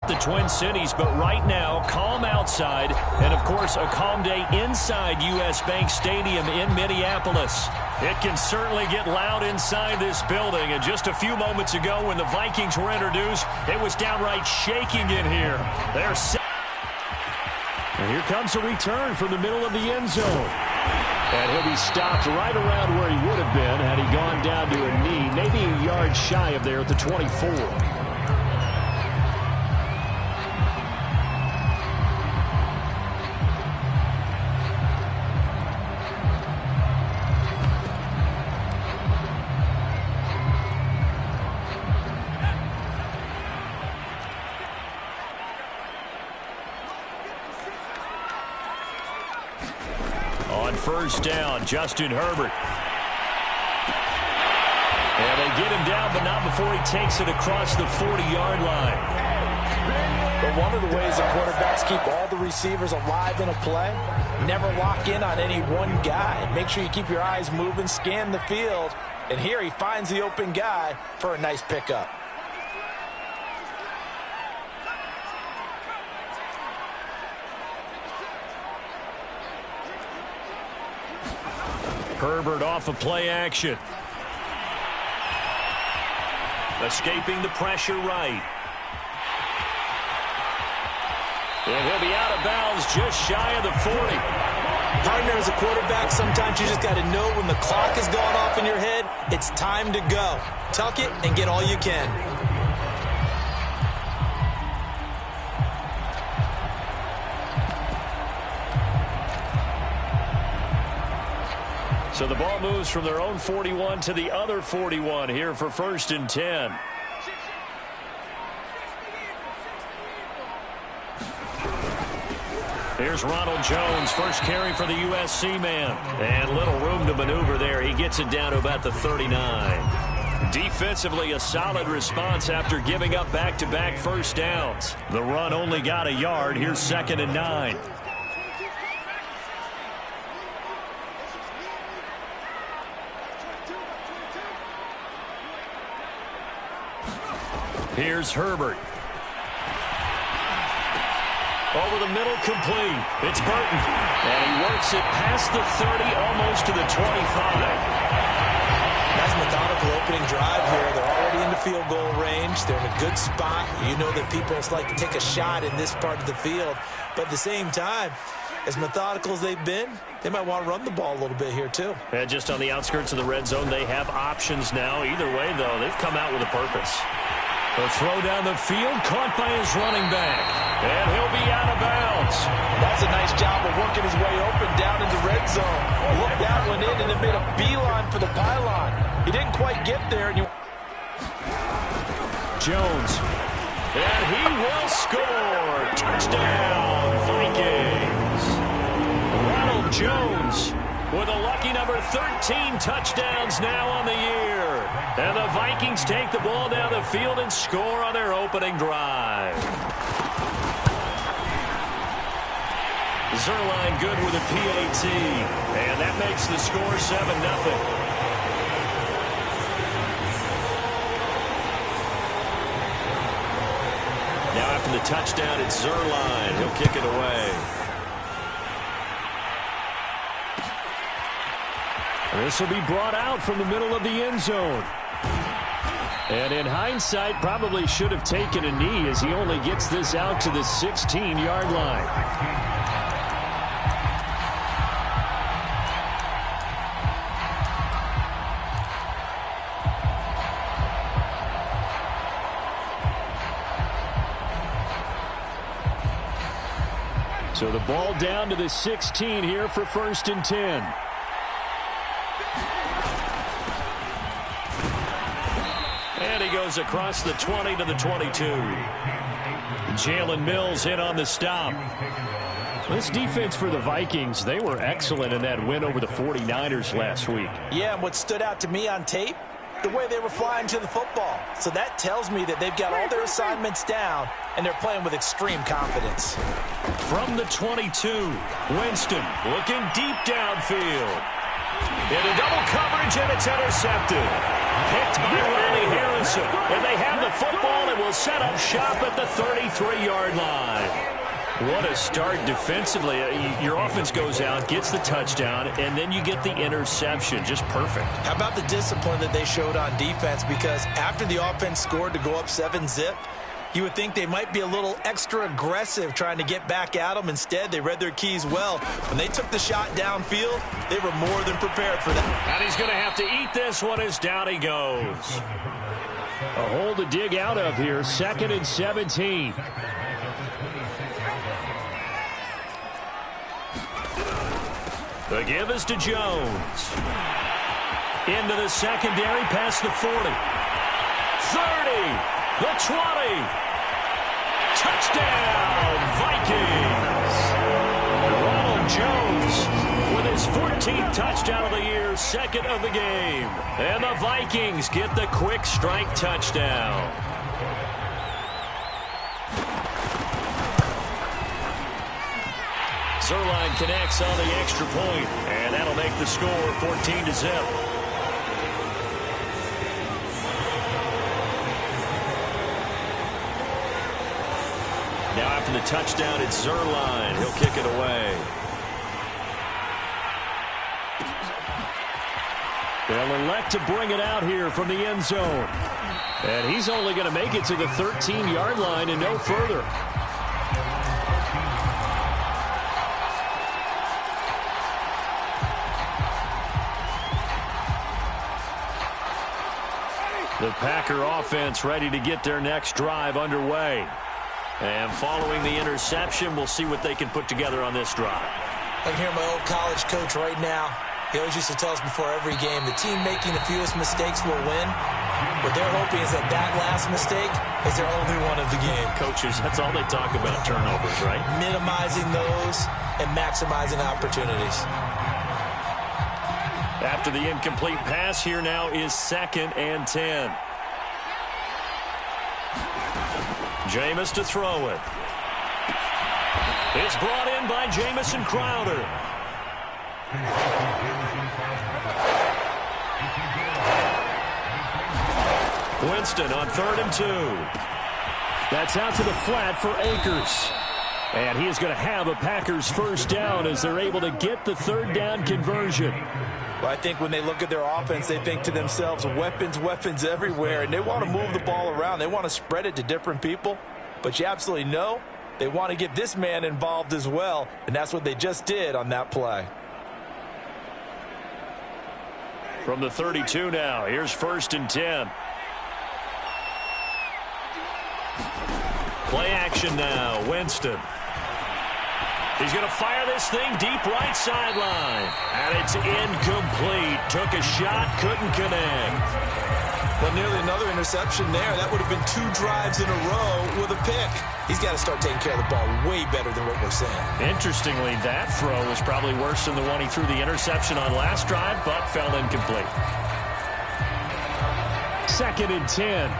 the Twin Cities, but right now, calm outside, and of course, a calm day inside U.S. Bank Stadium in Minneapolis. It can certainly get loud inside this building, and just a few moments ago when the Vikings were introduced, it was downright shaking in here. And here comes a return from the middle of the end zone. And he'll be stopped right around where he would have been had he gone down to a knee, maybe a yard shy of there at the 24. First down, Justin Herbert. And they get him down, but not before he takes it across the 40-yard line. But one of the ways the quarterbacks keep all the receivers alive in a play, never lock in on any one guy. Make sure you keep your eyes moving, scan the field. And here he finds the open guy for a nice pickup. Herbert off of play action. Escaping the pressure right. And he'll be out of bounds just shy of the 40. Partner, as a quarterback, sometimes you just got to know when the clock is going off in your head, it's time to go. Tuck it and get all you can. So the ball moves from their own 41 to the other 41 here for 1st and 10. Here's Ronald Jones, first carry for the USC man. And little room to maneuver there. He gets it down to about the 39. Defensively, a solid response after giving up back-to-back first downs. The run only got a yard. Here's 2nd and 9. Here's Herbert. Over the middle, complete. It's Burton. And he works it past the 30, almost to the 25. Nice methodical opening drive here. They're already in the field goal range. They're in a good spot. You know that people like to take a shot in this part of the field. But at the same time, as methodical as they've been, they might want to run the ball a little bit here too. And just on the outskirts of the red zone, they have options now. Either way, though, they've come out with a purpose. The throw down the field, caught by his running back. And he'll be out of bounds. That's a nice job of working his way open down in the red zone. Look that one in, and it made a beeline for the pylon. He didn't quite get there. Jones. And he will score. Touchdown, Vikings. Ronald Jones with a lucky number 13 touchdowns now on the year. And the Vikings take the ball down the field and score on their opening drive. Zerline good with a PAT. And that makes the score 7-0. Now after the touchdown, it's Zerline. He'll kick it away. This will be brought out from the middle of the end zone. And in hindsight, probably should have taken a knee as he only gets this out to the 16-yard line. So the ball down to the 16 here for 1st and 10. And he goes across the 20 to the 22. Jalen Mills in on the stop. This defense for the Vikings, they were excellent in that win over the 49ers last week. Yeah, and what stood out to me on tape, the way they were flying to the football. So that tells me that they've got all their assignments down, and they're playing with extreme confidence. From the 22, Winston looking deep downfield. Into double coverage, and it's intercepted. Picked by Ronnie Harris awesome. And they have the football and will set up shop at the 33-yard line. What a start defensively. Your offense goes out, gets the touchdown, and then you get the interception. Just perfect. How about the discipline that they showed on defense? Because after the offense scored to go up 7-zip, you would think they might be a little extra aggressive trying to get back at them. Instead, they read their keys well. When they took the shot downfield, they were more than prepared for that. And he's going to have to eat this one as down he goes. A hole to dig out of here, 2nd and 17. The give is to Jones. Into the secondary, past the 40. 30, the 20. Touchdown, Vikings. Ronald Jones with his 14th touchdown of the year, 2nd of the game. And the Vikings get the quick strike touchdown. Zerline connects on the extra point, and that'll make the score 14-0. Now after the touchdown, it's Zerline. He'll kick it away. They'll elect to bring it out here from the end zone. And he's only going to make it to the 13-yard line and no further. The Packer offense ready to get their next drive underway. And following the interception, we'll see what they can put together on this drive. I can hear my old college coach right now. He always used to tell us before every game, the team making the fewest mistakes will win. What they're hoping is that that last mistake is their only one of the game. Coaches, that's all they talk about, turnovers, right? Minimizing those and maximizing opportunities. After the incomplete pass, here now is 2nd and 10. Jameis to throw it. It's brought in by Jamison Crowder. Winston on 3rd and 2. That's out to the flat for Akers. And he is going to have a Packers first down as they're able to get the 3rd down conversion. Well, I think when they look at their offense, they think to themselves, weapons everywhere, and they want to move the ball around. They want to spread it to different people. But you absolutely know they want to get this man involved as well, and that's what they just did on that play. From the 32 now, here's 1st and 10. Play action now, Winston. He's going to fire this thing deep right sideline. And it's incomplete. Took a shot, couldn't connect. Well, nearly another interception there. That would have been 2 drives in a row with a pick. He's got to start taking care of the ball way better than what we're saying. Interestingly, that throw was probably worse than the one he threw the interception on last drive, but fell incomplete. 2nd and 10.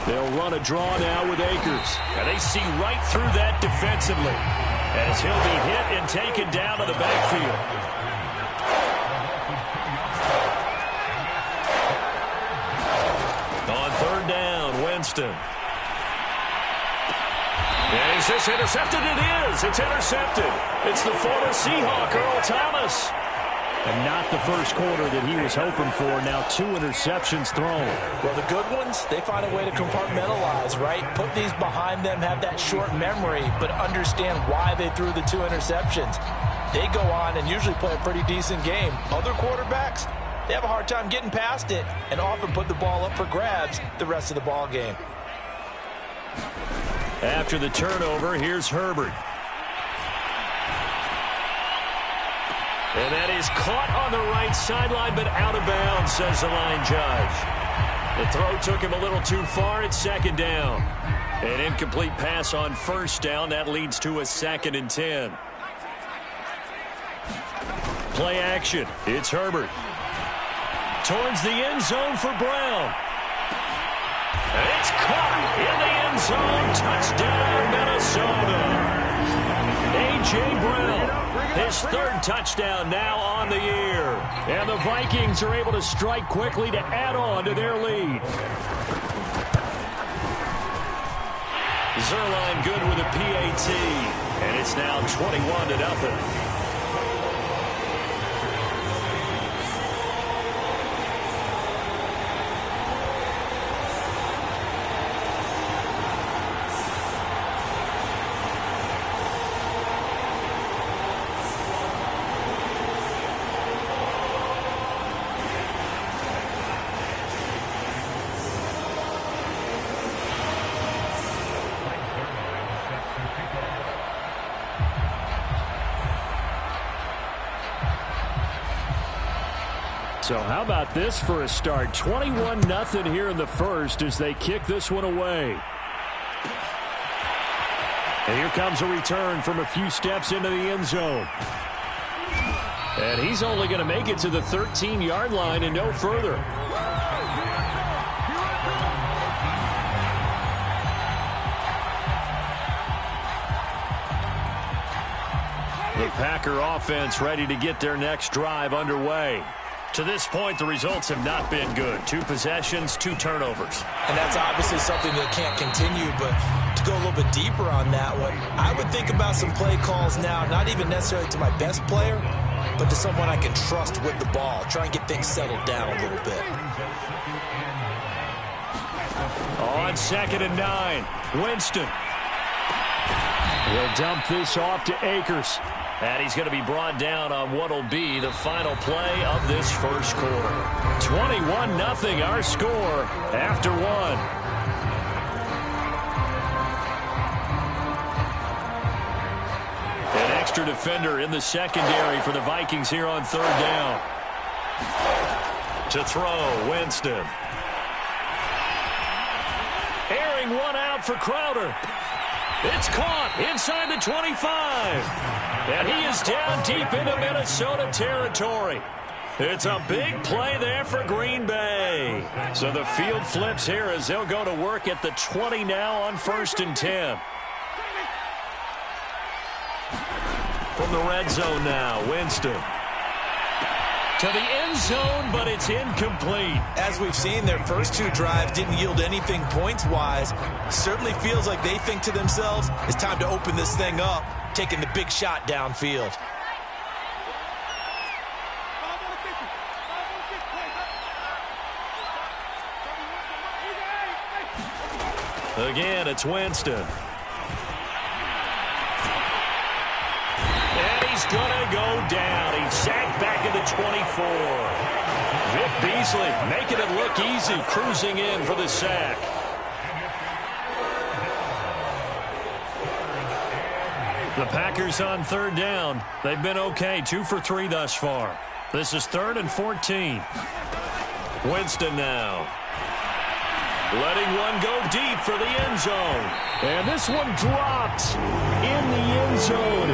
They'll run a draw now with Akers. And they see right through that defensively as he'll be hit and taken down to the backfield. On 3rd down, Winston. And is this intercepted? It is. It's intercepted. It's the former Seahawk, Earl Thomas. And not the first quarter that he was hoping for. Now 2 interceptions thrown. Well, the good ones, they find a way to compartmentalize, right? Put these behind them, have that short memory, but understand why they threw the 2 interceptions. They go on and usually play a pretty decent game. Other quarterbacks, they have a hard time getting past it and often put the ball up for grabs the rest of the ball game. After the turnover, here's Herbert. And that is caught on the right sideline, but out of bounds, says the line judge. The throw took him a little too far. It's 2nd down. An incomplete pass on 1st down. That leads to a 2nd and 10. Play action. It's Herbert. Towards the end zone for Brown. And it's caught in the end zone. Touchdown, Minnesota. A.J. Brown, his third touchdown now on the year. And the Vikings are able to strike quickly to add on to their lead. Zerline good with a PAT, and it's now 21-0. So how about this for a start? 21-0 here in the first as they kick this one away. And here comes a return from a few steps into the end zone. And he's only going to make it to the 13-yard line and no further. The Packer offense ready to get their next drive underway. To this point, the results have not been good. 2 possessions, 2 turnovers. And that's obviously something that can't continue, but to go a little bit deeper on that one, I would think about some play calls now, not even necessarily to my best player, but to someone I can trust with the ball. Try and get things settled down a little bit. On 2nd and 9, Winston. He'll dump this off to Akers. And he's going to be brought down on what will be the final play of this first quarter. 21-0 our score after 1. An extra defender in the secondary for the Vikings here on 3rd down. To throw, Winston. Airing one out for Crowder. It's caught inside the 25. And he is down deep into Minnesota territory. It's a big play there for Green Bay. So the field flips here as they'll go to work at the 20 now on 1st and 10. From the red zone now, Winston. To the end zone, but it's incomplete. As we've seen, their first 2 drives didn't yield anything points-wise. Certainly feels like they think to themselves, it's time to open this thing up, taking the big shot downfield. Again, it's Winston. He's going to go down. He's sacked back at the 24. Vic Beasley making it look easy, cruising in for the sack. The Packers on 3rd down. They've been okay, 2 for 3 thus far. This is 3rd and 14. Winston now. Letting one go deep for the end zone. And this one dropped in the end zone.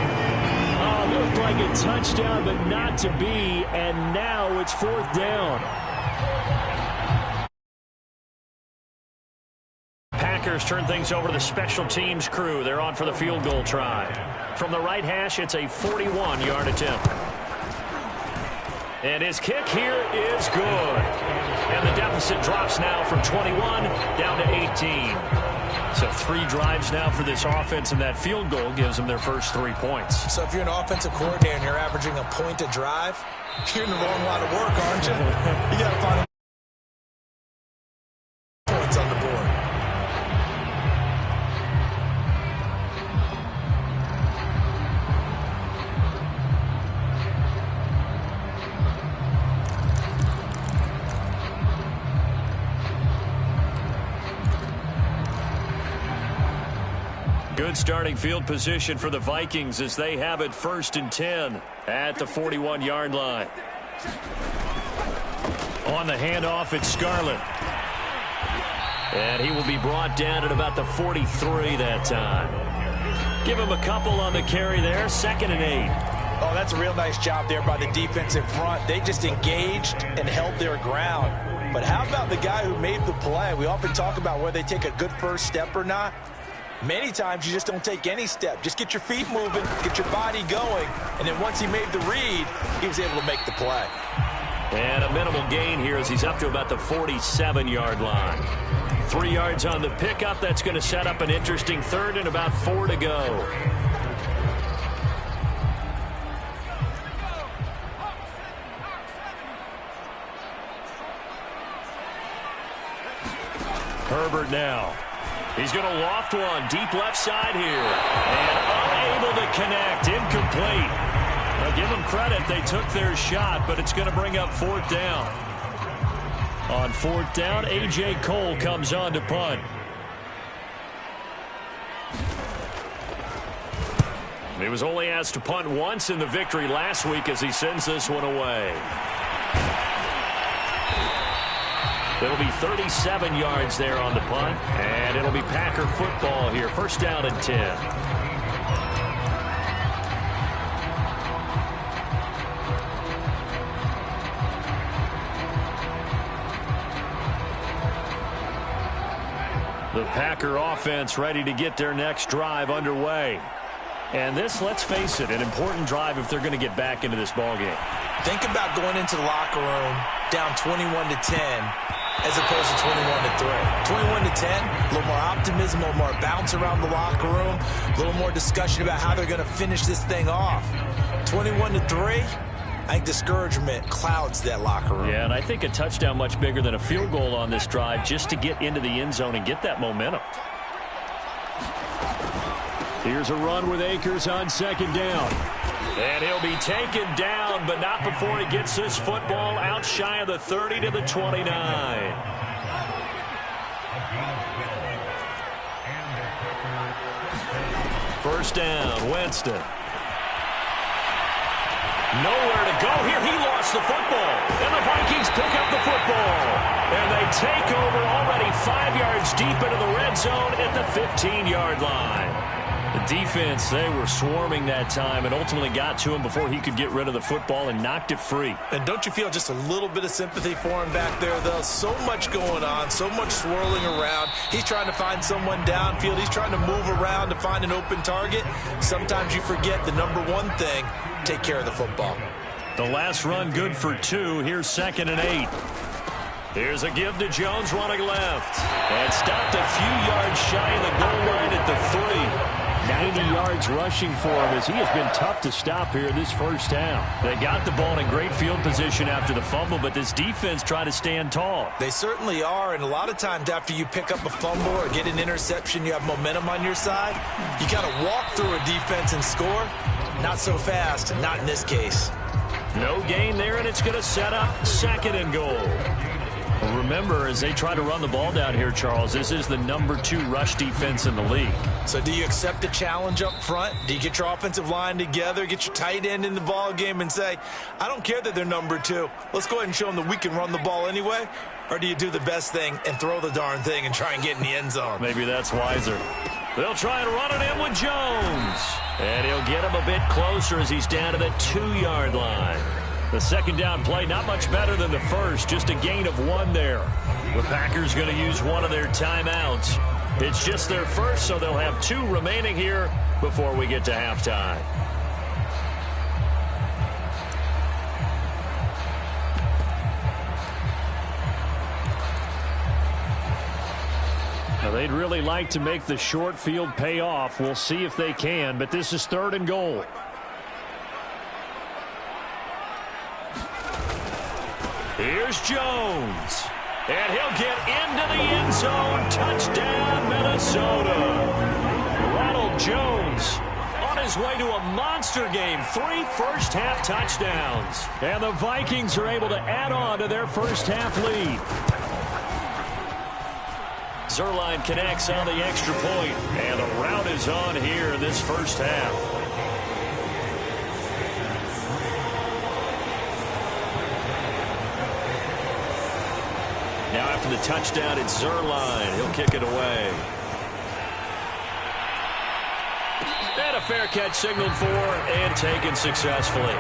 Looked like a touchdown, but not to be, and now it's 4th down. Packers turn things over to the special teams crew. They're on for the field goal try. From the right hash, it's a 41-yard attempt. And his kick here is good. And the deficit drops now from 21 down to 18. So 3 drives now for this offense, and that field goal gives them their first 3 points. So if you're an offensive coordinator and you're averaging a point a drive, you're in the wrong line of work, aren't you? You got to find points on the board. Good starting field position for the Vikings as they have it 1st and 10 at the 41-yard line. On the handoff, it's Scarlett. And he will be brought down at about the 43 that time. Give him a couple on the carry there, 2nd and 8. Oh, that's a real nice job there by the defensive front. They just engaged and held their ground. But how about the guy who made the play? We often talk about whether they take a good first step or not. Many times you just don't take any step. Just get your feet moving, get your body going, and then once he made the read, he was able to make the play. And a minimal gain here as he's up to about the 47-yard line. 3 yards on the pickup. That's going to set up an interesting third and about 4 to go. Herbert now. He's going to loft one deep left side here. And unable to connect. Incomplete. Now give them credit. They took their shot, but it's going to bring up 4th down. On 4th down, A.J. Cole comes on to punt. He was only asked to punt once in the victory last week as he sends this one away. It'll be 37 yards there on the punt, and it'll be Packer football here. 1st down and 10. The Packer offense ready to get their next drive underway. And this, let's face it, an important drive if they're going to get back into this ballgame. Think about going into the locker room down 21-10 as opposed to 21-3. 21-10, a little more optimism, a little more bounce around the locker room, a little more discussion about how they're going to finish this thing off. 21-3, I think discouragement clouds that locker room. Yeah, and I think a touchdown much bigger than a field goal on this drive just to get into the end zone and get that momentum. Here's a run with Akers on 2nd down. And he'll be taken down, but not before he gets this football out shy of the 30 to the 29. First down, Winston. Nowhere to go here. He lost the football. And the Vikings pick up the football. And they take over already 5 yards deep into the red zone at the 15-yard line. The defense, they were swarming that time and ultimately got to him before he could get rid of the football and knocked it free. And don't you feel just a little bit of sympathy for him back there, though? So much going on, so much swirling around. He's trying to find someone downfield. He's trying to move around to find an open target. Sometimes you forget the number one thing, take care of the football. The last run good for 2. Here's 2nd and 8. Here's a give to Jones running left. And stopped a few yards shy of the goal line at the 3. 90 yards rushing for him as he has been tough to stop here in this first half. They got the ball in great field position after the fumble, but this defense tried to stand tall. They certainly are, and a lot of times after you pick up a fumble or get an interception, you have momentum on your side. You kind of walk through a defense and score. Not so fast, not in this case. No gain there, and it's going to set up 2nd and goal. Remember, as they try to run the ball down here, Charles, this is the number 2 rush defense in the league. So do you accept the challenge up front? Do you get your offensive line together, get your tight end in the ball game and say, I don't care that they're number 2. Let's go ahead and show them that we can run the ball anyway? Or do you do the best thing and throw the darn thing and try and get in the end zone? Maybe that's wiser. They'll try and run it in with Jones. And he'll get him a bit closer as he's down to the 2-yard line. The 2nd down play, not much better than the first, just a gain of 1 there. The Packers going to use one of their timeouts. It's just their first, so they'll have 2 remaining here before we get to halftime. Now, they'd really like to make the short field pay off. We'll see if they can, but this is 3rd and goal. Here's Jones. And he'll get into the end zone. Touchdown, Minnesota. Ronald Jones on his way to a monster game. 3 first-half touchdowns. And the Vikings are able to add on to their first-half lead. Zerline connects on the extra point. And the rout is on here in this first half. Now after the touchdown, it's Zerline. He'll kick it away. And a fair catch signaled for and taken successfully.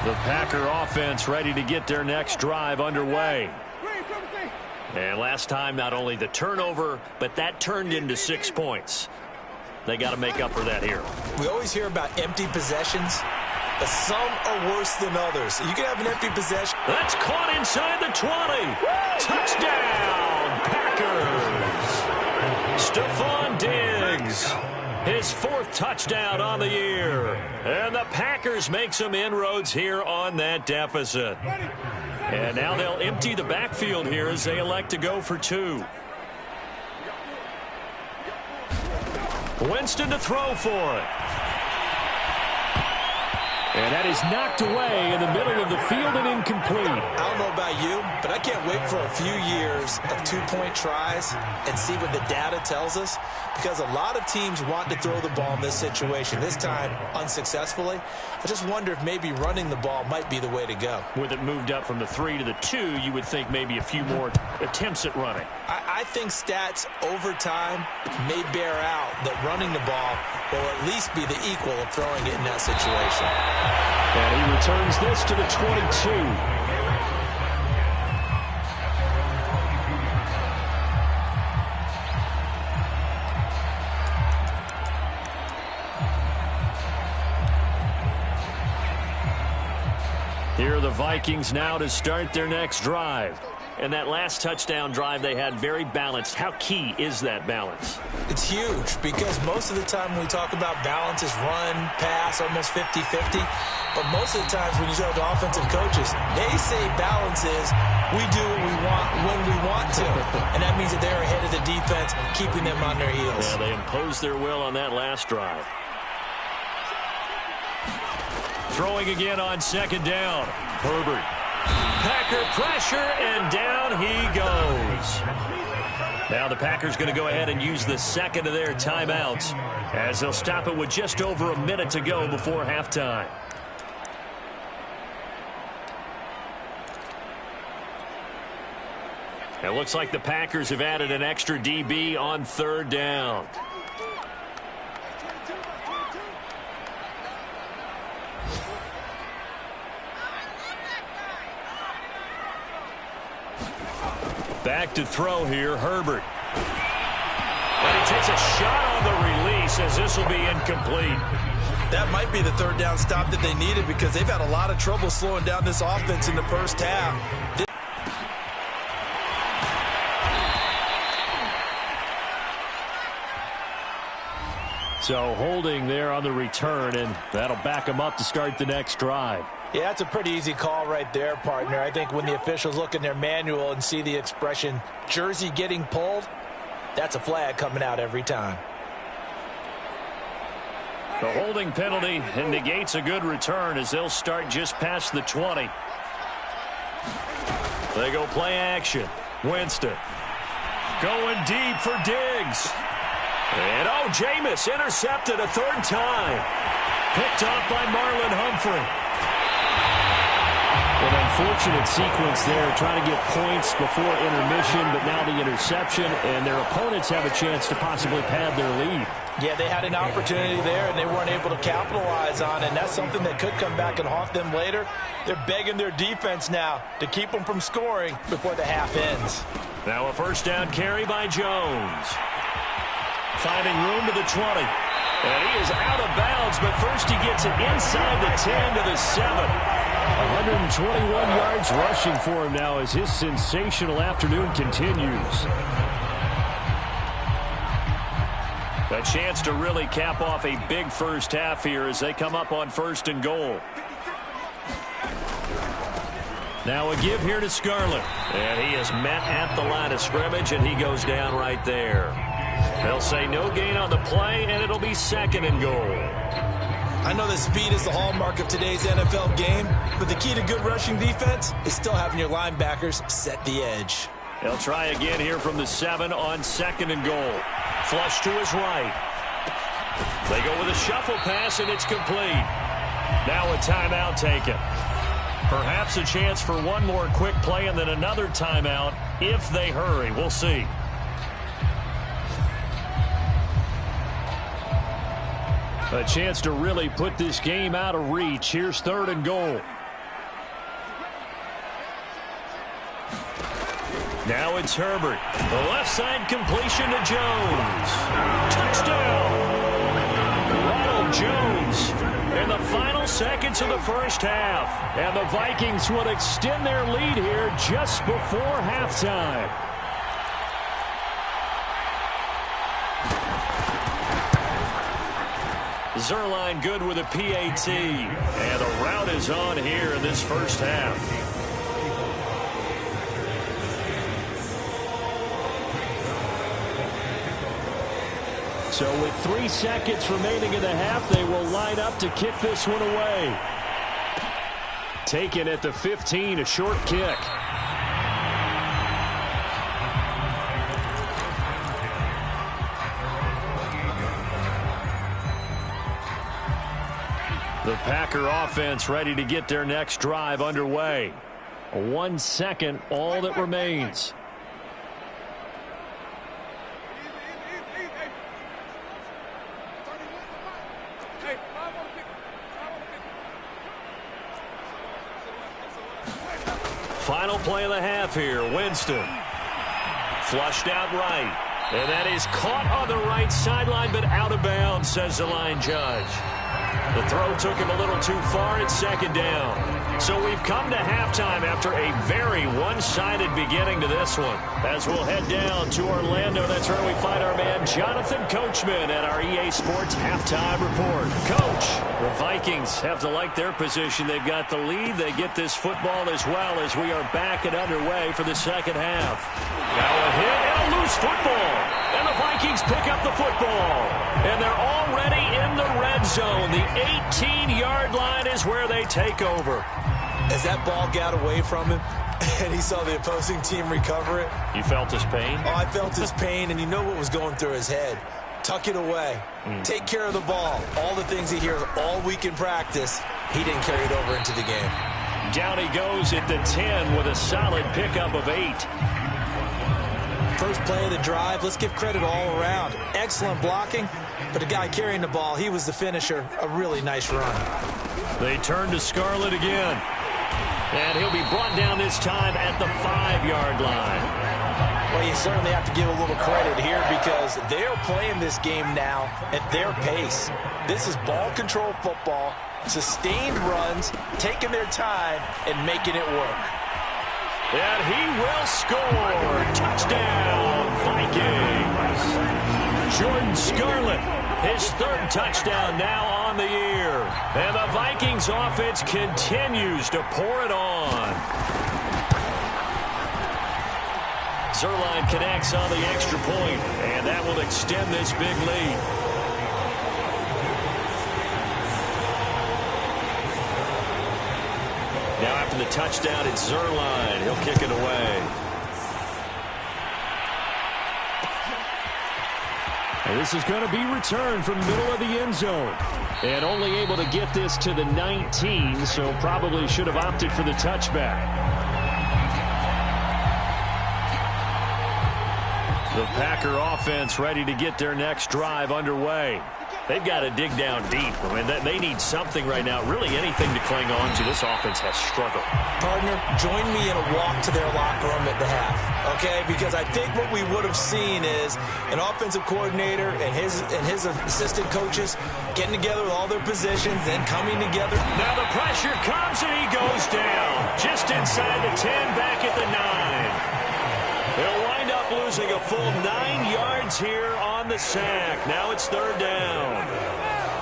The Packer offense ready to get their next drive underway. And last time, not only the turnover, but that turned into 6 points. They got to make up for that here. We always hear about empty possessions, but some are worse than others. You can have an empty possession. That's caught inside the 20. Touchdown, Packers. Stephon Diggs, his 4th touchdown on the year. And the Packers make some inroads here on that deficit. And now they'll empty the backfield here as they elect to go for 2. Winston to throw for it. And that is knocked away in the middle of the field and incomplete. I don't know about you, but I can't wait for a few years of 2-point tries and see what the data tells us, because a lot of teams want to throw the ball in this situation, this time unsuccessfully. I just wonder if maybe running the ball might be the way to go. With it moved up from the 3 to the 2, you would think maybe a few more attempts at running. I think stats over time may bear out that running the ball will at least be the equal of throwing it in that situation. And he returns this to the 22. Here are the Vikings now to start their next drive. And that last touchdown drive they had very balanced. How key is that balance? It's huge, because most of the time when we talk about balance is run, pass, almost 50-50. But most of the times when you talk to offensive coaches, they say balance is we do what we want when we want to. And that means that they're ahead of the defense, keeping them on their heels. Yeah, they imposed their will on that last drive. Throwing again on 2nd down. Herbert. Packer pressure, and down he goes. Now the Packers going to go ahead and use the 2nd of their timeouts, as they'll stop it with just over a minute to go before halftime. It looks like the Packers have added an extra DB on 3rd down. Back to throw here, Herbert. And he takes a shot on the release, as this will be incomplete. That might be the 3rd down stop that they needed, because they've had a lot of trouble slowing down this offense in the first half. So holding there on the return, and that'll back them up to start the next drive. Yeah, that's a pretty easy call right there, partner. I think when the officials look in their manual and see the expression jersey getting pulled, that's a flag coming out every time. The holding penalty negates a good return, as they'll start just past the 20. They go play action. Winston going deep for Diggs. And Jameis intercepted a 3rd time. Picked off by Marlon Humphrey. An unfortunate sequence there, trying to get points before intermission, but now the interception, and their opponents have a chance to possibly pad their lead. Yeah, they had an opportunity there, and they weren't able to capitalize on it, and that's something that could come back and haunt them later. They're begging their defense now to keep them from scoring before the half ends. Now a 1st down carry by Jones. Finding room to the 20. And he is out of bounds, but first he gets it inside the 10 to the 7. 121 yards rushing for him now as his sensational afternoon continues. A chance to really cap off a big first half here as they come up on 1st and goal. Now a give here to Scarlett. And he is met at the line of scrimmage, and he goes down right there. They'll say no gain on the play, and it'll be 2nd and goal. I know that speed is the hallmark of today's NFL game, but the key to good rushing defense is still having your linebackers set the edge. They'll try again here from the 7 on 2nd and goal. Flush to his right. They go with a shuffle pass, and it's complete. Now a timeout taken. Perhaps a chance for one more quick play and then another timeout if they hurry. We'll see. A chance to really put this game out of reach. Here's 3rd and goal. Now it's Herbert. The left side completion to Jones. Touchdown! Ronald Jones in the final seconds of the first half. And the Vikings will extend their lead here just before halftime. Zerline good with a PAT. And the route is on here in this first half. So with 3 seconds remaining in the half, they will line up to kick this one away. Taken at the 15, a short kick. The Packer offense ready to get their next drive underway. 1 second, all that remains. Final play of the half here. Winston. Flushed out right. And that is caught on the right sideline, but out of bounds, says the line judge. The throw took him a little too far. It's second down. So we've come to halftime after a very one-sided beginning to this one. As we'll head down to Orlando, that's where we find our man Jonathan Coachman at our EA Sports Halftime Report. Coach, the Vikings have to like their position. They've got the lead. They get this football as well as we are back and underway for the second half. Now a hit and a loose football. And the Vikings pick up the football. And they're already in the red zone. The 18-yard line is where they take over. As that ball got away from him and he saw the opposing team recover it. You felt his pain? Oh, I felt his pain, and you know what was going through his head. Tuck it away. Take care of the ball. All the things he hears all week in practice, he didn't carry it over into the game. Down he goes at the 10 with a solid pickup of 8. First play of the drive, let's give credit all around. Excellent blocking, but the guy carrying the ball, he was the finisher. A really nice run. They turn to Scarlett again. And he'll be brought down this time at the 5-yard line. Well, you certainly have to give a little credit here because they're playing this game now at their pace. This is ball control football, sustained runs, taking their time, and making it work. And he will score. Touchdown, Vikings. Jordan Scarlett, his 3rd touchdown now on the year. And the Vikings offense continues to pour it on. Zerline connects on the extra point, and that will extend this big lead. Now after the touchdown, it's Zerline. He'll kick it away. And this is going to be returned from the middle of the end zone. And only able to get this to the 19, so probably should have opted for the touchback. The Packer offense ready to get their next drive underway. They've got to dig down deep. I mean, they need something right now, really anything to cling on to. This offense has struggled. Partner, join me in a walk to their locker room at the half, okay? Because I think what we would have seen is an offensive coordinator and his assistant coaches getting together with all their positions, then coming together. Now the pressure comes and he goes down. Just inside the 10, back at the 9. They'll wind up losing a full 9 yards here on the sack. Now it's 3rd down.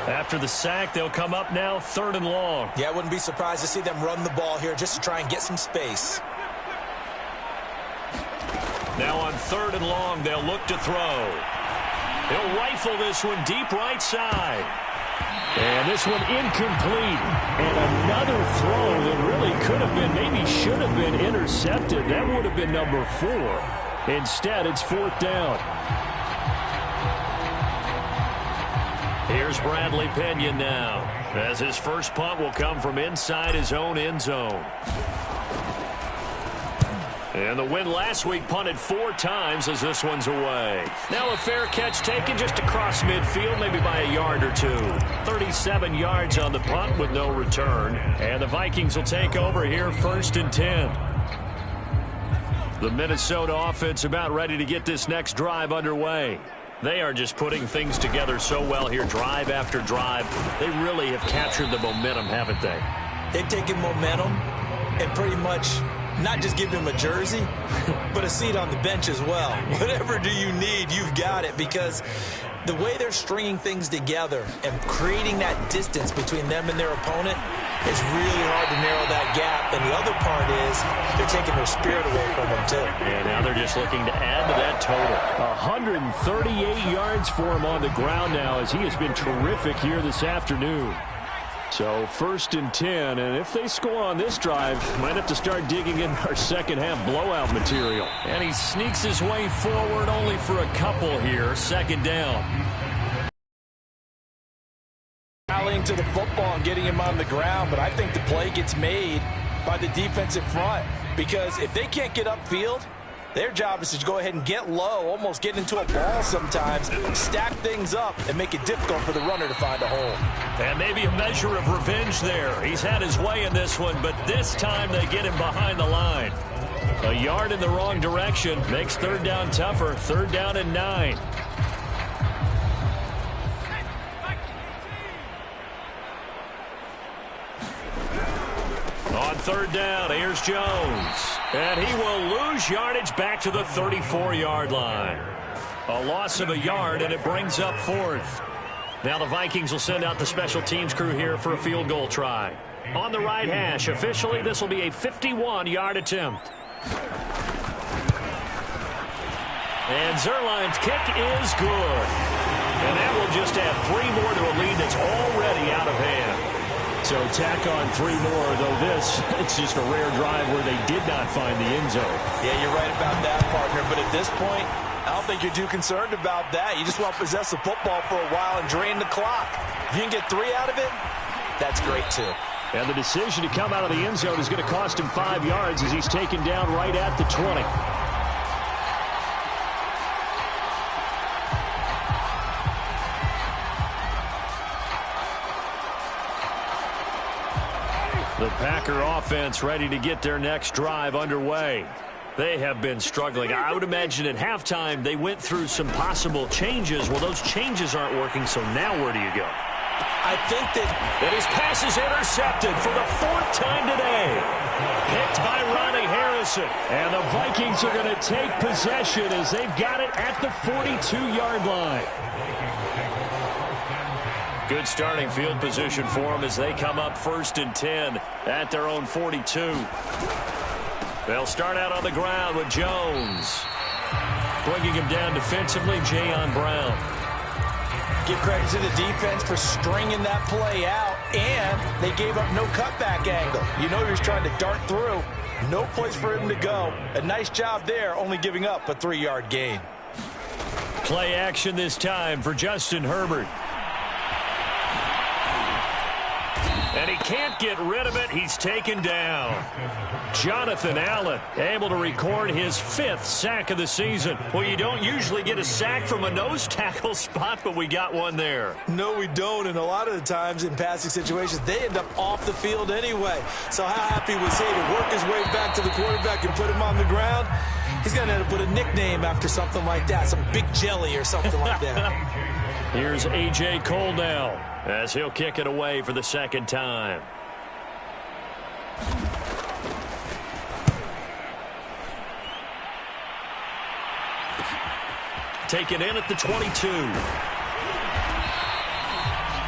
After the sack, they'll come up now 3rd and long. Yeah, I wouldn't be surprised to see them run the ball here just to try and get some space. Now on 3rd and long, they'll look to throw. He'll rifle this one deep right side. And this one incomplete. And another throw that really could have been, maybe should have been intercepted. That would have been number 4. Instead, it's 4th down. Here's Bradley Pinion now, as his first punt will come from inside his own end zone. And the win last week punted 4 times as this one's away. Now a fair catch taken just across midfield, maybe by a yard or 2. 37 yards on the punt with no return. And the Vikings will take over here 1st and 10. The Minnesota offense about ready to get this next drive underway. They are just putting things together so well here, drive after drive. They really have captured the momentum, haven't they? They've taken momentum and pretty much not just give him a jersey, but a seat on the bench as well. Whatever do you need, you've got it, because the way they're stringing things together and creating that distance between them and their opponent is really hard to narrow that gap. And the other part is they're taking their spirit away from them, too. And now they're just looking to add to that total. 138 yards for him on the ground now, as he has been terrific here this afternoon. So 1st and 10, and if they score on this drive, might have to start digging in our second half blowout material. And he sneaks his way forward only for a couple here, 2nd down. Rallying to the football and getting him on the ground, but I think the play gets made by the defensive front, because if they can't get upfield, their job is to go ahead and get low, almost get into a ball sometimes, stack things up, and make it difficult for the runner to find a hole. And maybe a measure of revenge there. He's had his way in this one, but this time they get him behind the line. A yard in the wrong direction makes 3rd down tougher. 3rd down and 9. On 3rd down, here's Jones. And he will lose yardage back to the 34-yard line. A loss of a yard, and it brings up 4th. Now the Vikings will send out the special teams crew here for a field goal try. On the right hash, officially, this will be a 51-yard attempt. And Zerline's kick is good. And that will just add 3 more to a lead that's already out of hand. So tack on 3 more, though it's just a rare drive where they did not find the end zone. Yeah, you're right about that, partner. But at this point, I don't think you're too concerned about that. You just want to possess the football for a while and drain the clock. If you can get 3 out of it, that's great, too. And the decision to come out of the end zone is going to cost him 5 yards as he's taken down right at the 20. The Packer offense ready to get their next drive underway. They have been struggling. I would imagine at halftime they went through some possible changes. Well, those changes aren't working, so now where do you go? I think that his pass is intercepted for the 4th time today. Picked by Ronnie Harrison. And the Vikings are going to take possession as they've got it at the 42-yard line. Good starting field position for them as they come up 1st and 10 at their own 42. They'll start out on the ground with Jones. Bringing him down defensively, Jayon Brown. Give credit to the defense for stringing that play out, and they gave up no cutback angle. You know he was trying to dart through. No place for him to go. A nice job there, only giving up a 3-yard gain. Play action this time for Justin Herbert. And he can't get rid of it. He's taken down. Jonathan Allen able to record his 5th sack of the season. Well, you don't usually get a sack from a nose tackle spot, but we got one there. No, we don't. And a lot of the times in passing situations, they end up off the field anyway. So how happy was he to work his way back to the quarterback and put him on the ground? He's going to end up with a nickname after something like that, some Big Jelly or something like that. Here's A.J. Cole now as he'll kick it away for the 2nd time. Taken in at the 22.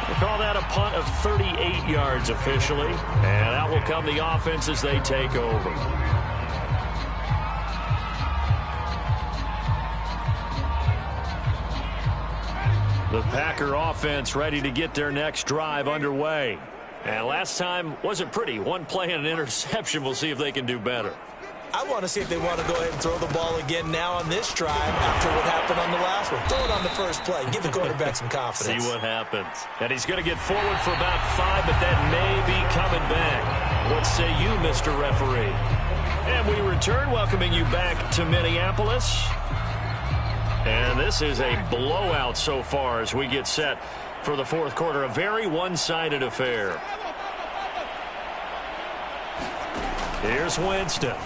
We'll call that a punt of 38 yards officially. And out will come the offense as they take over. The Packer offense ready to get their next drive underway. And last time wasn't pretty. One play and an interception. We'll see if they can do better. I want to see if they want to go ahead and throw the ball again now on this drive after what happened on the last one. Throw it on the first play. Give the quarterback some confidence. See what happens. And he's going to get forward for about 5, but that may be coming back. What say you, Mr. Referee? And we return, welcoming you back to Minneapolis. And this is a blowout so far as we get set for the 4th quarter. A very one-sided affair. Here's Winston.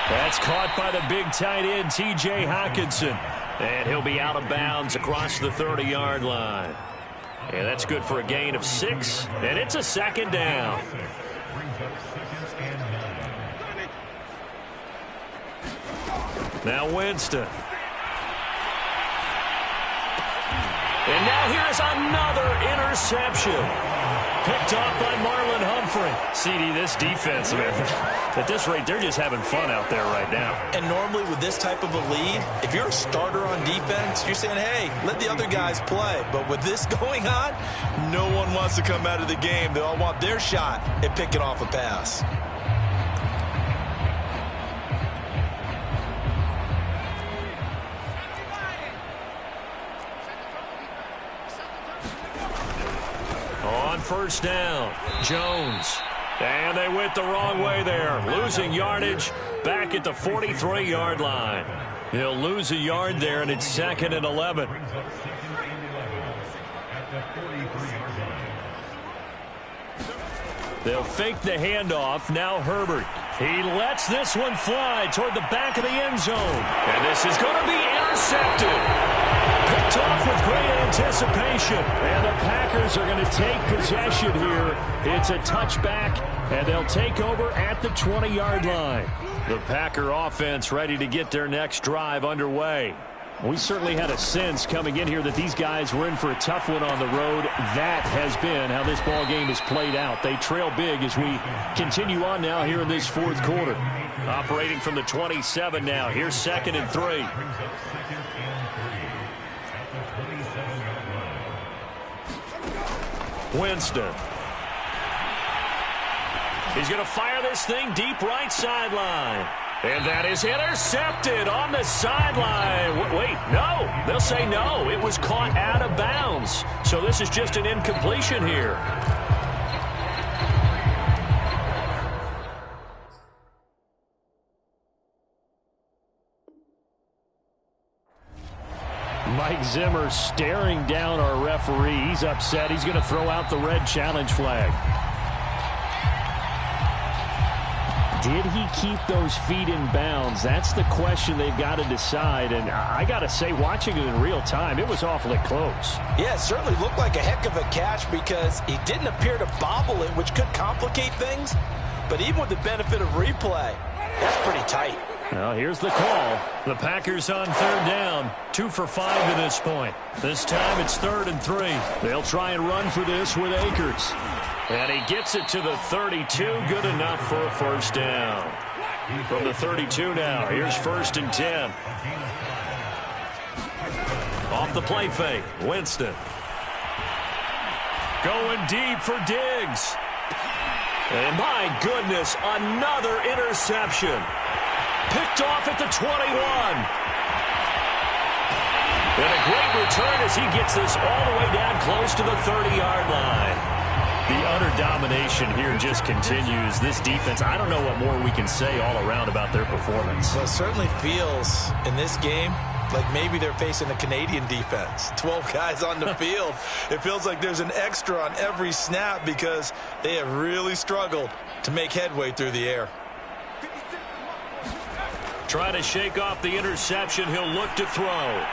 That's caught by the big tight end, T.J. Hockenson. And he'll be out of bounds across the 30-yard line. And that's good for a gain of 6. And it's a second down. Now Winston. And now here's another interception. Picked off by Marlon Humphrey. CD, this defense, man, at this rate, they're just having fun out there right now. And normally with this type of a lead, if you're a starter on defense, you're saying, hey, let the other guys play. But with this going on, no one wants to come out of the game. They all want their shot at picking off a pass. On first down, Jones. And they went the wrong way there. Losing yardage back at the 43-yard line. He'll lose a yard there, and it's 2nd and 11. They'll fake the handoff. Now Herbert. He lets this one fly toward the back of the end zone. And this is going to be intercepted. Picked off with great anticipation. And the Packers are going to take possession here. It's a touchback, and they'll take over at the 20-yard line. The Packer offense ready to get their next drive underway. We certainly had a sense coming in here that these guys were in for a tough one on the road. That has been how this ball game has played out. They trail big as we continue on now here in this fourth quarter. Operating from the 27 now. Here's 2nd and 3. Winston. He's going to fire this thing deep right sideline. And that is intercepted on the sideline. Wait, no. They'll say no. It was caught out of bounds. So this is just an incompletion here. Mike Zimmer staring down our referee. He's upset. He's going to throw out the red challenge flag. Did he keep those feet in bounds? That's the question they've got to decide. And I got to say, watching it in real time, it was awfully close. Yeah, it certainly looked like a heck of a catch because he didn't appear to bobble it, which could complicate things. But even with the benefit of replay, that's pretty tight. Well, here's the call. The Packers on 3rd down. 2 for 5 at this point. This time it's 3rd and 3. They'll try and run for this with Akers. And he gets it to the 32. Good enough for a first down. From the 32 now, here's 1st and 10. Off the play fake, Winston. Going deep for Diggs. And my goodness, another interception. Picked off at the 21. And a great return as he gets this all the way down close to the 30-yard line. The utter domination here just continues. This defense, I don't know what more we can say all around about their performance. Well, it certainly feels in this game like maybe they're facing a Canadian defense. 12 guys on the field. It feels like there's an extra on every snap because they have really struggled to make headway through the air. Trying to shake off the interception. He'll look to throw.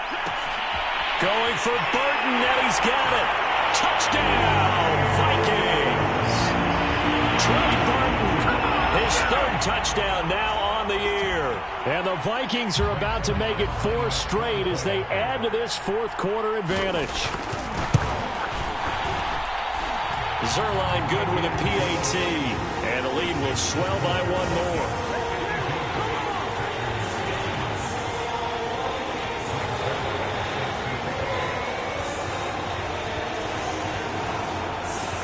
Going for Burton, and he's got it. Touchdown, Vikings. Trey Burton, his 3rd touchdown now on the year. And the Vikings are about to make it 4 straight as they add to this fourth quarter advantage. Zerline good with a PAT, and the lead will swell by 1 more.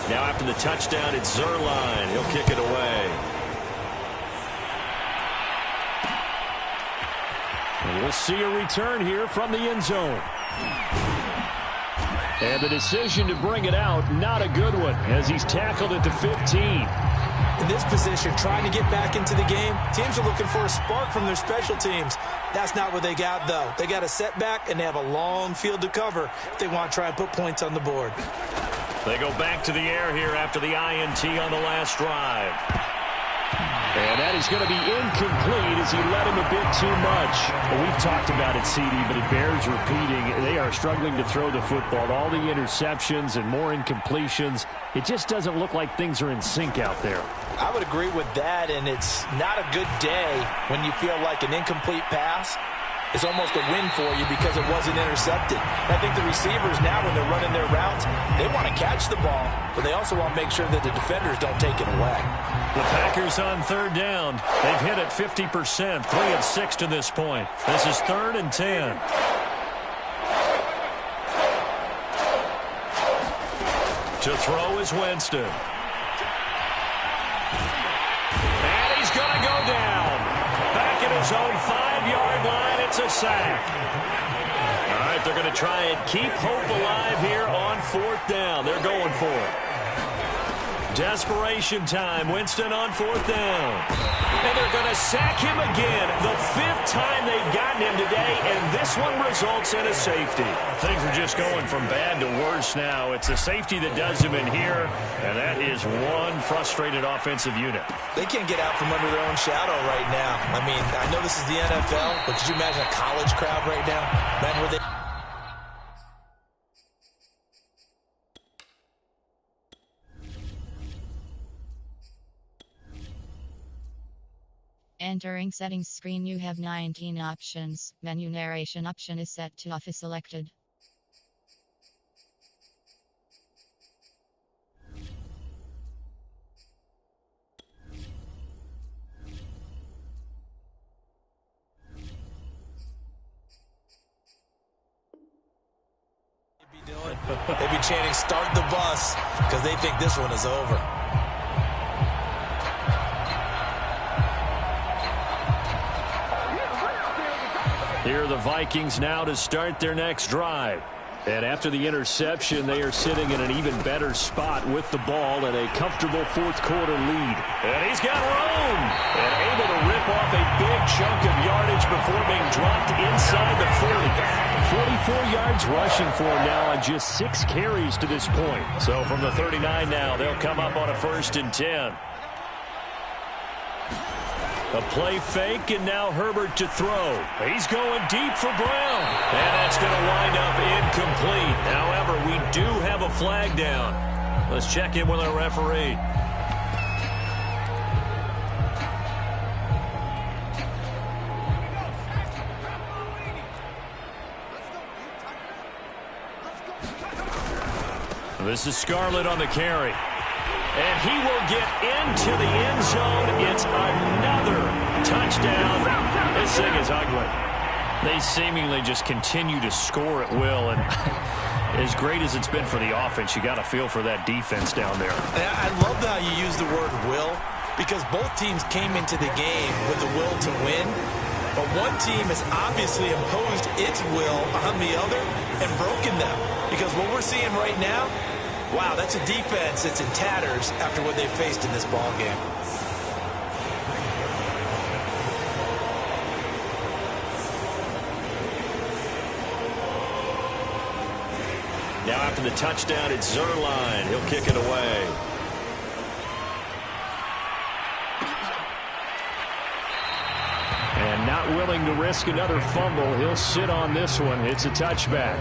Now after the touchdown, it's Zerline. He'll kick it away. And we'll see a return here from the end zone. And the decision to bring it out, not a good one, as he's tackled at the 15. In this position, trying to get back into the game, teams are looking for a spark from their special teams. That's not what they got, though. They got a setback, and they have a long field to cover if they want to try and put points on the board. They go back to the air here after the INT on the last drive. And that is going to be incomplete as he led him a bit too much. Well, we've talked about it, CD, but it bears repeating. They are struggling to throw the football. All the interceptions and more incompletions. It just doesn't look like things are in sync out there. I would agree with that, and it's not a good day when you feel like an incomplete pass is almost a win for you because it wasn't intercepted. I think the receivers now, when they're running their routes, they want to catch the ball, but they also want to make sure that the defenders don't take it away. The Packers on third down. They've hit it 50%, 3 of 6 to this point. This is 3rd and 10. To throw is Winston. And he's going to go down. Back at his own 5-yard line, it's a sack. All right, they're going to try and keep hope alive here on 4th down. They're going for it. Desperation time. Winston on 4th down. And they're going to sack him again. The 5th time they've gotten him today, and this one results in a safety. Things are just going from bad to worse now. It's a safety that does him in here, and that is one frustrated offensive unit. They can't get out from under their own shadow right now. I mean, I know this is the NFL, but could you imagine a college crowd right now? Man, were they... Entering settings screen, you have 19 options. Menu narration option is set to off is selected. They'd be chanting, "Start the bus," because they think this one is over. Here are the Vikings now to start their next drive. And after the interception, they are sitting in an even better spot with the ball and a comfortable 4th quarter lead. And he's got room and able to rip off a big chunk of yardage before being dropped inside the 40. 44 yards rushing for him now on just 6 carries to this point. So from the 39 now, they'll come up on a 1st and 10. A play fake, and now Herbert to throw. He's going deep for Brown. And that's going to wind up incomplete. However, we do have a flag down. Let's check in with our referee. This is Scarlett on the carry. And he will get into the end zone. It's another touchdown. This thing is ugly. They seemingly just continue to score at will. And as great as it's been for the offense, you got to feel for that defense down there. And I love how you use the word will, because both teams came into the game with the will to win. But one team has obviously imposed its will on the other and broken them. Because what we're seeing right now, wow, that's a defense that's in tatters after what they've faced in this ball game. Now after the touchdown, it's Zerline. He'll kick it away. And not willing to risk another fumble, he'll sit on this one. It's a touchback.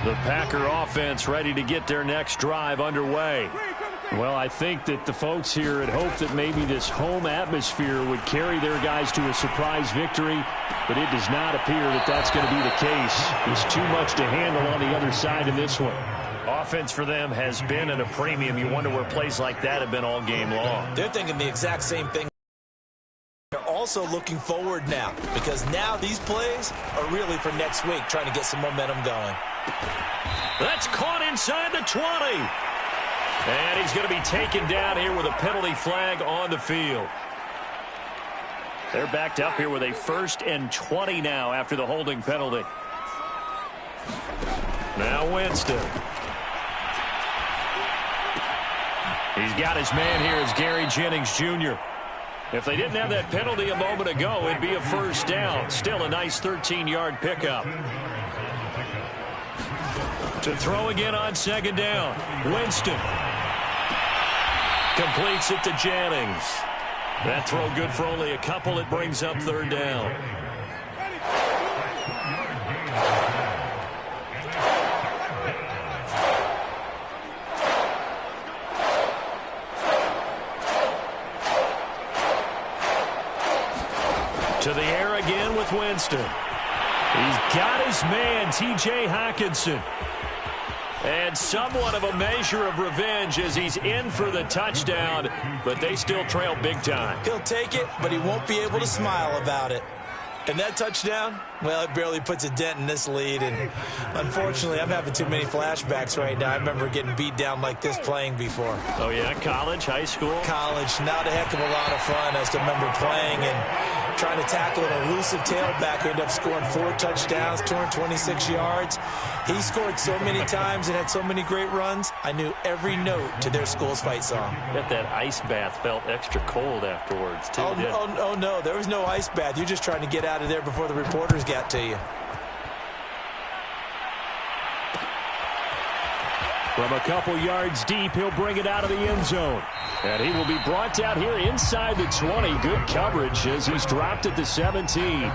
The Packer offense ready to get their next drive underway. Well, I think that the folks here had hoped that maybe this home atmosphere would carry their guys to a surprise victory, but it does not appear that that's going to be the case. There's too much to handle on the other side in this one. Offense for them has been at a premium. You wonder where plays like that have been all game long. They're thinking the exact same thing. They're also looking forward now, because now these plays are really for next week, trying to get some momentum going. That's caught inside the 20. And he's going to be taken down here with a penalty flag on the field. They're backed up here with a 1st and 20 now after the holding penalty. Now Winston. He's got his man here as Gary Jennings Jr. If they didn't have that penalty a moment ago, it'd be a 1st down. Still a nice 13-yard pickup. To throw again on 2nd down. Winston. Completes it to Jennings. That throw good for only a couple. It brings up third down. To the air again with Winston. He's got his man, T.J. Hockenson. And somewhat of a measure of revenge as he's in for the touchdown, but they still trail big time. He'll take it, but he won't be able to smile about it. And that touchdown, well, it barely puts a dent in this lead. And unfortunately, I'm having too many flashbacks right now. I remember getting beat down like this playing before. Oh, yeah? College, high school? College. Not a heck of a lot of fun. I just remember playing and trying to tackle an elusive tailback who ended up scoring 4 touchdowns, 226 yards. He scored so many times and had so many great runs, I knew every note to their school's fight song. Bet that ice bath felt extra cold afterwards, too. Oh, no. There was no ice bath. You're just trying to get out of there before the reporters got to you. From a couple yards deep, he'll bring it out of the end zone. And he will be brought out here inside the 20. Good coverage as he's dropped at the 17.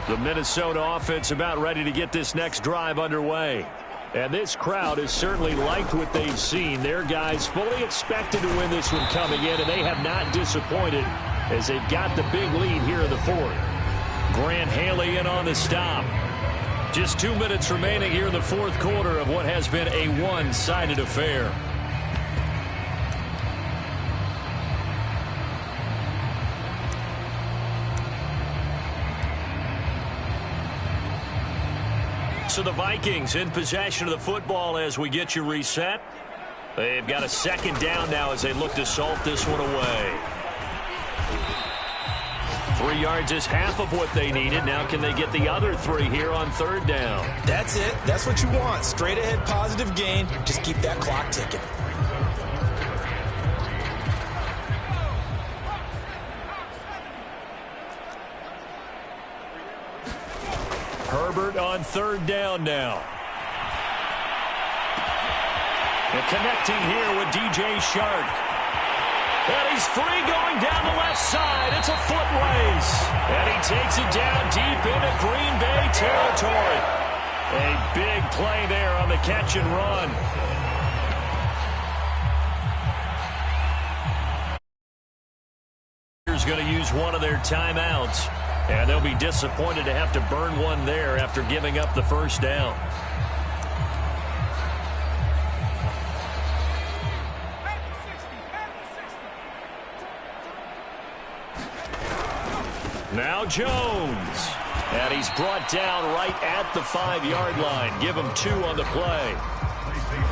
The Minnesota offense about ready to get this next drive underway. And this crowd has certainly liked what they've seen. Their guys fully expected to win this one coming in, and they have not disappointed as they've got the big lead here in the fourth. Grant Haley in on the stop. Just 2 minutes remaining here in the fourth quarter of what has been a one-sided affair. So the Vikings in possession of the football as we get you reset. They've got a second down now as they look to salt this one away. 3 yards is half of what they needed. Now can they get the other 3 here on third down? That's it. That's what you want. Straight ahead positive gain. Just keep that clock ticking. Herbert on third down now. And connecting here with DJ Shark. And he's free going down the left side. It's a foot race. And he takes it down deep into Green Bay territory. A big play there on the catch and run. He's going to use one of their timeouts. And they'll be disappointed to have to burn one there after giving up the first down. Now Jones. And he's brought down right at the 5-yard line. Give him 2 on the play.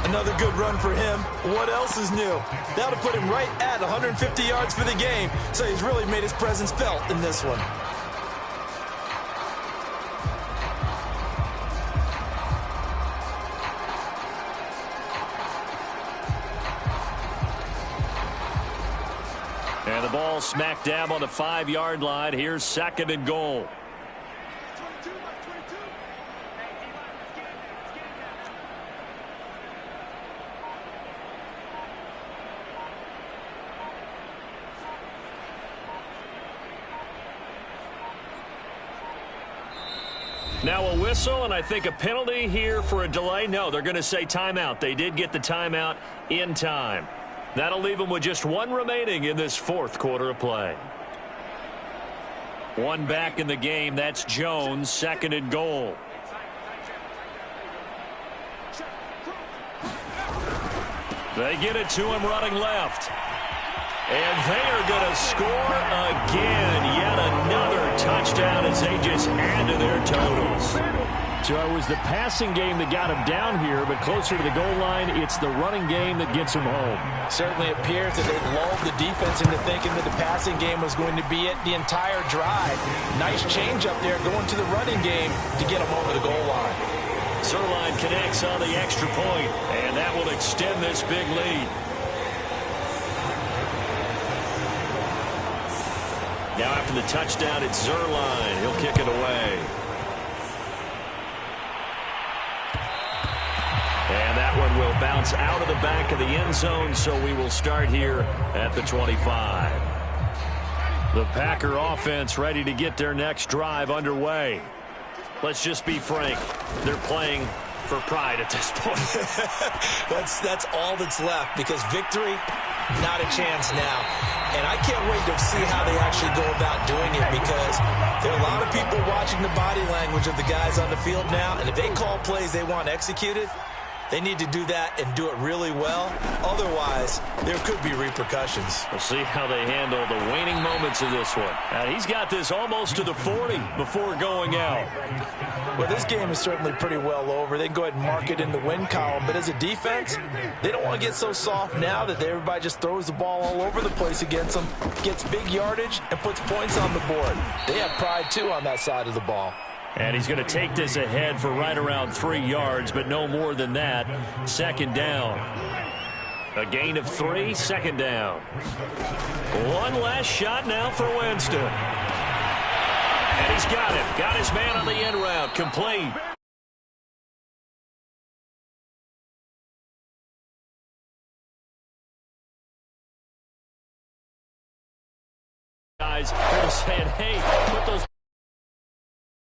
Another good run for him. What else is new? That'll put him right at 150 yards for the game. So he's really made his presence felt in this one. And the ball smack dab on the 5-yard line. Here's second and goal. Now a whistle, and I think a penalty here for a delay. No, they're going to say timeout. They did get the timeout in time. That'll leave them with just 1 remaining in this fourth quarter of play. 1 back in the game. That's Jones, second and goal. They get it to him running left. And they are going to score again. Yet another touchdown as they just add to their totals. So it was the passing game that got him down here, but closer to the goal line, it's the running game that gets him home. Certainly appears that they've lulled the defense into thinking that the passing game was going to be it the entire drive. Nice change up there going to the running game to get him over the goal line. Zerline connects on the extra point, and that will extend this big lead. Now after the touchdown, it's Zerline. He'll kick it away. And that one will bounce out of the back of the end zone, so we will start here at the 25. The Packer offense ready to get their next drive underway. Let's just be frank. They're playing for pride at this point. That's all that's left, because victory, not a chance now. And I can't wait to see how they actually go about doing it, because there are a lot of people watching the body language of the guys on the field now, and if they call plays they want executed, they need to do that and do it really well. Otherwise, there could be repercussions. We'll see how they handle the waning moments of this one. And he's got this almost to the 40 before going out. Well, this game is certainly pretty well over. They can go ahead and mark it in the win column. But as a defense, they don't want to get so soft now that everybody just throws the ball all over the place against them, gets big yardage, and puts points on the board. They have pride, too, on that side of the ball. And he's going to take this ahead for right around 3 yards, but no more than that. Second down. A gain of 3, second down. One last shot now for Winston. And he's got it. Got his man on the end route. Complete. Guys, they're saying, hey, put those